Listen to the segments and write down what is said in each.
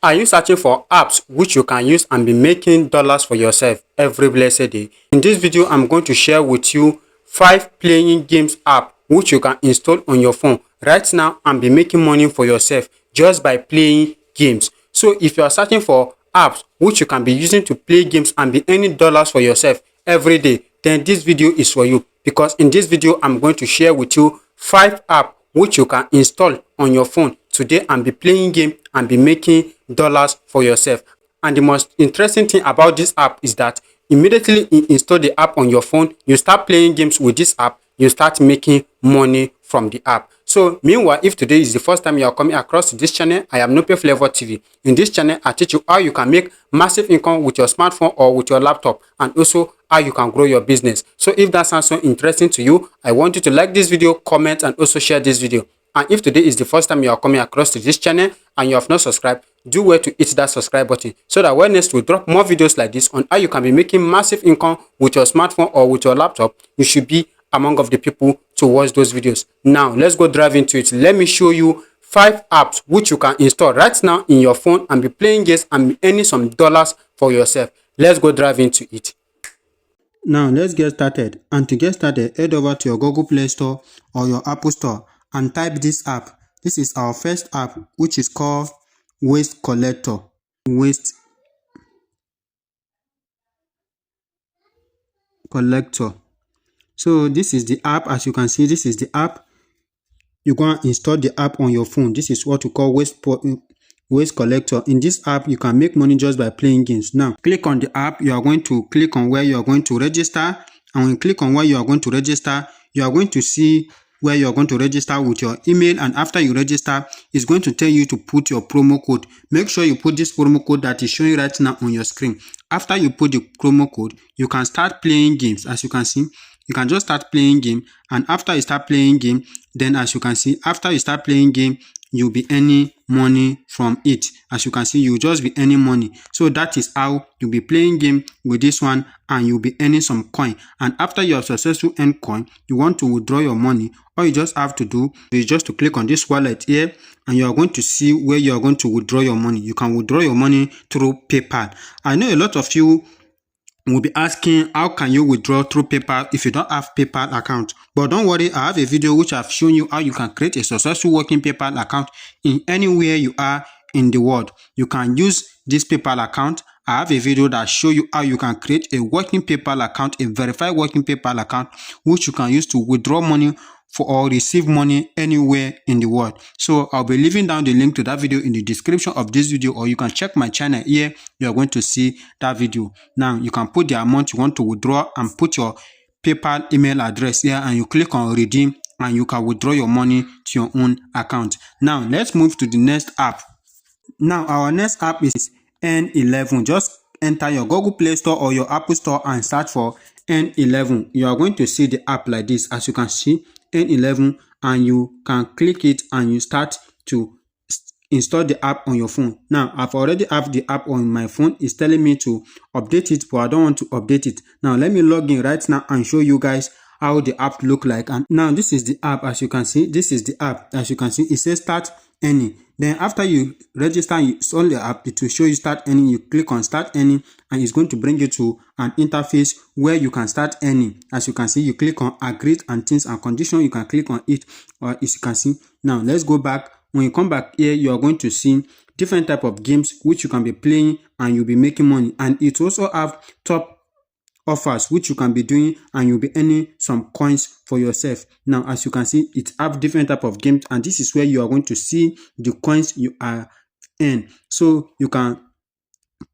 Are you searching for apps which you can use and be making dollars for yourself every blessed day? In this video, I'm going to share with you 5 playing games app which you can install on your phone right now and be making money for yourself just by playing games. So if you are searching for apps which you can be using to play games and be earning dollars for yourself every day, then this video is for you, because in this video I'm going to share with you 5 apps which you can install on your phone today and be playing game and be making dollars for yourself. And the most interesting thing about this app is that immediately you install the app on your phone, you start playing games with this app, you start making money from the app. So meanwhile, if today is the first time you are coming across this channel, I am Nupeflaver TV. In this channel, I teach you how you can make massive income with your smartphone or with your laptop, and also how you can grow your business. So if that sounds so interesting to you, I want you to like this video, comment, and also share this video. And if today is the first time you are coming across to this channel and you have not subscribed, do well to hit that subscribe button so that when next we drop more videos like this on how you can be making massive income with your smartphone or with your laptop, you should be among of the people to watch those videos. Now let's go dive into it. Let me show you 5 apps which you can install right now in your phone and be playing games and be earning some dollars for yourself. Let's go dive into it. Now let's get started, and to get started, head over to your Google Play Store or your Apple Store and type this app. This is our first app, which is called Waste Collector. Waste Collector. So this is the app. As you can see, this is the app. You can install the app on your phone. This is what we call Waste Collector. In this app, you can make money just by playing games. Now, click on the app. You are going to click on where you are going to register. And when you click on where you are going to register, you are going to see where you are going to register with your email. And after you register, it's going to tell you to put your promo code. Make sure you put this promo code that is showing right now on your screen. After you put the promo code, you can start playing games. As you can see, you can just start playing game. And after you start playing game, then as you can see, after you start playing game, you'll be earning money from it. As you can see, you'll just be earning money. So that is how you'll be playing game with this one, and you'll be earning some coin. And after you have successfully earned coin, you want to withdraw your money. All you just have to do is just to click on this wallet here, and you are going to see where you are going to withdraw your money. You can withdraw your money through PayPal. I know a lot of you will be asking, how can you withdraw through PayPal if you don't have PayPal account? But don't worry, I have a video which I've shown you how you can create a successful working PayPal account in anywhere you are in the world. You can use this PayPal account. I have a video that shows you how you can create a working PayPal account, a verified working PayPal account, which you can use to withdraw money for or receive money anywhere in the world. So I'll be leaving down the link to that video in the description of this video, or you can check my channel here. You are going to see that video. Now you can put the amount you want to withdraw and put your PayPal email address here, and you click on redeem, and you can withdraw your money to your own account. Now let's move to the next app. Now our next app is N11. Just enter your Google Play Store or your Apple Store and search for N11. You are going to see the app like this. As you can see, N11, and you can click it and you start to install the app on your phone. Now I've already have the app on my phone. It's telling me to update it, but I don't want to update it. Now let me log in right now and show you guys how the app look like. And now this is the app. As you can see, this is the app. As you can see, it says start earning. Then after you register, you install the app, it will show you start earning. You click on start earning, and it's going to bring you to an interface where you can start earning. As you can see, you click on agree and terms and conditions. You can click on it, or as you can see. Now let's go back. When you come back here, you are going to see different type of games which you can be playing and you'll be making money. And it also have top offers which you can be doing, and you'll be earning some coins for yourself. Now as you can see, it have different type of games, and this is where you are going to see the coins you are earn. So you can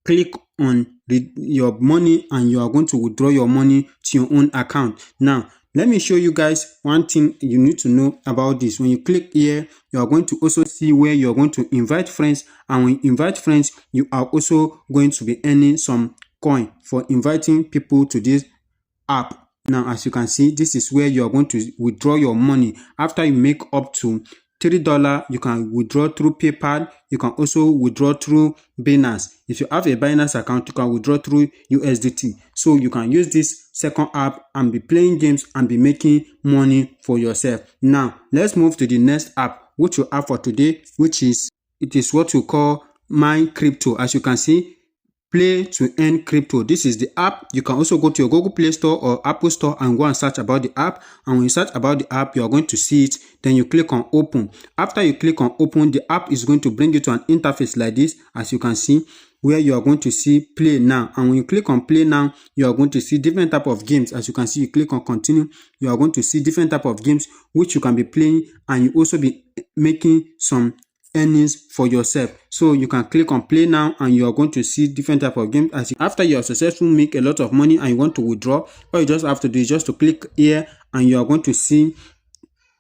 click on your money and you are going to withdraw your money to your own account. Now let me show you guys one thing you need to know about this. When you click here, you are going to also see where you are going to invite friends, and when you invite friends, you are also going to be earning some coin for inviting people to this app. Now as you can see, this is where you are going to withdraw your money. After you make up to $3, you can withdraw through PayPal. You can also withdraw through Binance. If you have a Binance account, you can withdraw through USDT. So you can use this second app and be playing games and be making money for yourself. Now let's move to the next app which you have for today, which is what you call mine crypto. As you can see, play to earn crypto. This is the app. You can also go to your Google Play Store or Apple Store and go and search about the app. And when you search about the app, you are going to see it. Then you click on open. After you click on open, the app is going to bring you to an interface like this, as you can see, where you are going to see play now. And when you click on play now, you are going to see different type of games. As you can see, you click on continue, you are going to see different type of games which you can be playing, and you also be making some earnings for yourself. So you can click on play now and you are going to see different type of games. After you are successful, make a lot of money and you want to withdraw, all you just have to do is just to click here and you are going to see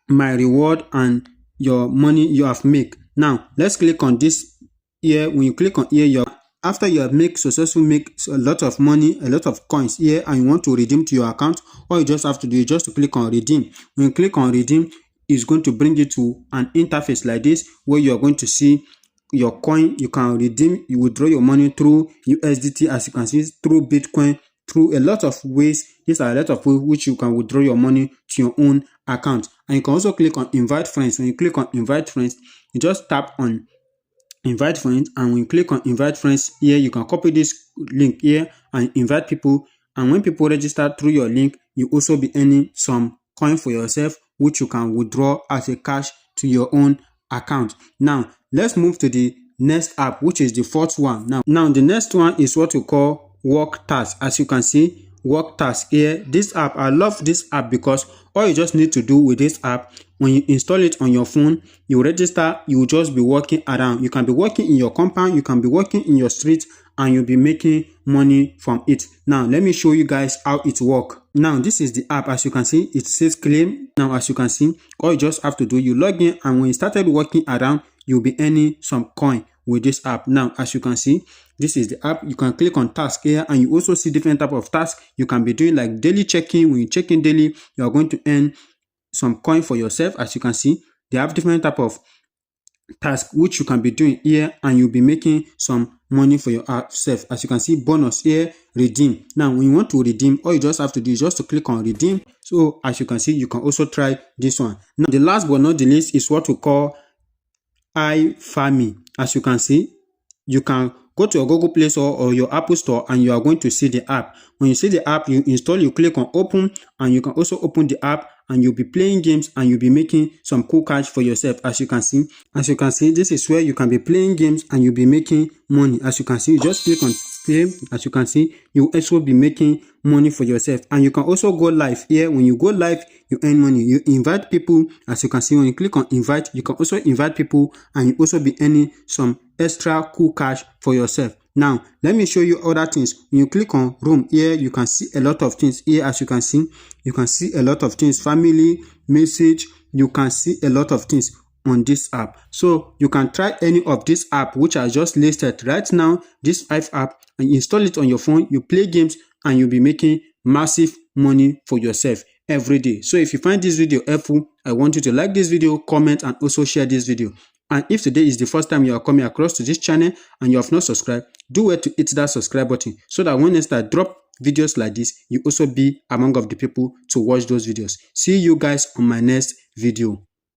my reward and your money you have made. Now let's click on this here. When you click on here, after you have make a lot of money, a lot of coins here, and you want to redeem to your account, all you just have to do is just to click on redeem. When you click on redeem, it's going to bring you to an interface like this where you are going to see your coin. You can redeem, you withdraw your money through USDT, as you can see, through Bitcoin, through a lot of ways. These are a lot of ways which you can withdraw your money to your own account. And you can also click on invite friends. When you click on invite friends, you just tap on invite friends, and when you click on invite friends here, you can copy this link here and invite people. And when people register through your link, you also be earning some coin for yourself, which you can withdraw as a cash to your own account. Now let's move to the next app, which is the fourth one. Now the next one is what we call work task. As you can see, work task here, this app, I love this app because all you just need to do with this app, when you install it on your phone, you register, you will just be working around. You can be working in your compound, you can be working in your street, and you'll be making money from it. Now let me show you guys how it works. Now this is the app. As you can see, it says claim. Now as you can see, all you just have to do, you log in, and when you started working around, you'll be earning some coin with this app. Now as you can see, this is the app. You can click on task here, and you also see different type of tasks you can be doing, like daily checking. When you check in daily, you are going to earn some coin for yourself. As you can see, they have different type of task which you can be doing here, and you'll be making some money for yourself. As you can see, bonus here, redeem. Now when you want to redeem, all you just have to do is just to click on redeem. So as you can see, you can also try this one. Now the last but not the least is what we call iFarming. As you can see, you can go to your Google Play Store or your Apple Store, and you are going to see the app. When you see the app, you install, you click on open, and you can also open the app, and you'll be playing games, and you'll be making some cool cash for yourself. As you can see, this is where you can be playing games and you'll be making money. As you can see, you just click on play. As you can see, you also be making money for yourself, and you can also go live here. When you go live, you earn money. You invite people. As you can see, when you click on invite, you can also invite people, and you also be earning some extra cool cash for yourself. Now let me show you other things. When you click on room here, you can see a lot of things here. As you can see a lot of things, family, message, you can see a lot of things on this app. So you can try any of this app which I just listed right now, this app, and install it on your phone. You play games, and you'll be making massive money for yourself every day. So if you find this video helpful, I want you to like this video, comment, and also share this video. And if today is the first time you are coming across to this channel and you have not subscribed, do well to hit that subscribe button so that when I drop videos like this, you also be among of the people to watch those videos. See you guys on my next video.